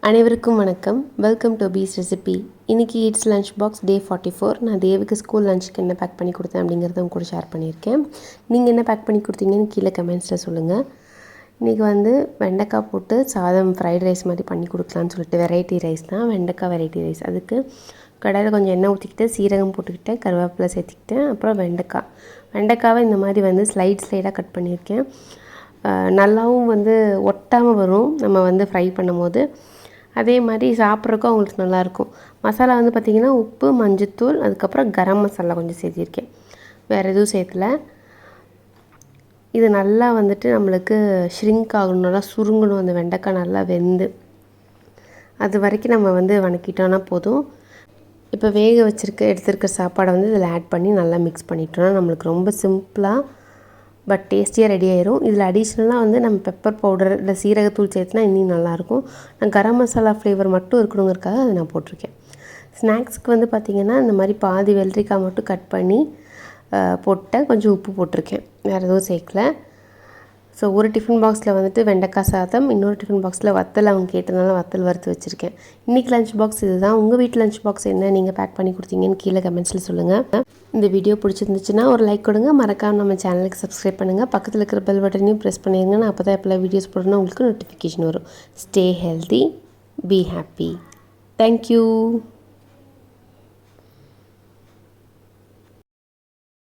அனைவருக்கும் வணக்கம். Welcome to Recipe. இன்றைக்கி இட்ஸ் லஞ்ச் பாக்ஸ் டே 44. நான் தேவுக்கு ஸ்கூல் லஞ்சுக்கு என்ன பேக் பண்ணி கொடுத்தேன் அப்படிங்கிறத உங்க கூட ஷேர் பண்ணியிருக்கேன். நீங்கள் என்ன பேக் பண்ணி கொடுத்தீங்கன்னு கீழே கமெண்ட்ஸில் சொல்லுங்கள். இன்றைக்கி வெண்டைக்காய் போட்டு சாதம் ஃப்ரைட் ரைஸ் மாதிரி பண்ணி கொடுக்கலான்னு சொல்லிட்டு வெரைட்டி ரைஸ் தான், வெண்டைக்காய் வெரைட்டி ரைஸ். அதுக்கு கடாயில் கொஞ்சம் எண்ணெய் ஊற்றிக்கிட்டு சீரகம் போட்டுக்கிட்டேன், கருவேப்பிலை சேர்த்துக்கிட்டேன். அப்புறம் வெண்டைக்காவை இந்த மாதிரி ஸ்லைடாக கட் பண்ணியிருக்கேன். நல்லாவும் ஒட்டாமல் வரும் நம்ம ஃப்ரை பண்ணும்போது. அதே மாதிரி சாப்பிட்றதுக்கும் அவங்களுக்கு நல்லாயிருக்கும். மசாலா பார்த்திங்கன்னா உப்பு, மஞ்சத்தூள், அதுக்கப்புறம் கரம் மசாலா கொஞ்சம் சேர்த்திருக்கேன். வேறு எதுவும் சேர்த்துல. இது நல்லா நம்மளுக்கு ஷ்ரிங்க் ஆகணும், நல்லா சுருங்கணும். அந்த வெண்டைக்காய் நல்லா வெந்து அது வரைக்கும் நம்ம வணக்கிட்டோன்னா போதும். இப்போ வேக எடுத்துருக்க சாப்பாடை இதில் ஆட் பண்ணி நல்லா மிக்ஸ் பண்ணிட்டோன்னா நம்மளுக்கு ரொம்ப சிம்பிளாக பட் டேஸ்டியாக ரெடி ஆயிரும். இதில் அடிஷ்னலாக நம்ம பெப்பர் பவுடர் இல்லை சீரகத்தூள் சேர்த்துனா இன்னும் நல்லாயிருக்கும். நான் கரம் மசாலா ஃப்ளேவர் மட்டும் இருக்கணுங்கிறதுக்காக அதை நான் போட்டிருக்கேன். ஸ்நாக்ஸ்க்கு பார்த்திங்கன்னா இந்த மாதிரி பாதி வெள்ளரிக்காய் மட்டும் கட் பண்ணி போட்டேன். கொஞ்சம் உப்பு போட்டிருக்கேன், வேறு எதுவும் சேர்க்கல. ஸோ ஒரு டிஃபன் பாக்ஸில் வெண்டைக்காய் சாதம், இன்னொரு டிஃபன் பாக்ஸில் வத்தல் அவங்க கேட்டதுனால வத்தல் வறுத்து வச்சுருக்கேன். இன்றைக்கி லஞ்ச் பாக்ஸ் இதுதான். உங்கள் வீட்டு லஞ்ச் பாக்ஸ் என்ன நீங்கள் பேக் பண்ணி கொடுத்தீங்கன்னு கீழே கமெண்ட்ஸில் சொல்லுங்கள். இந்த வீடியோ பிடிச்சிருந்துச்சுன்னா ஒரு லைக் கொடுங்க. மறக்காமல் நம்ம சேனலுக்கு சப்ஸ்கிரைப் பண்ணுங்கள். பக்கத்தில் இருக்கிற பெல் பட்டனையும் ப்ரெஸ் பண்ணிடுங்க. நான் அப்போ தான் எப்போல்லாம் வீடியோஸ் போடணும்னா உங்களுக்கு நோட்டிஃபிகேஷன் வரும். Stay healthy, be happy. Thank you.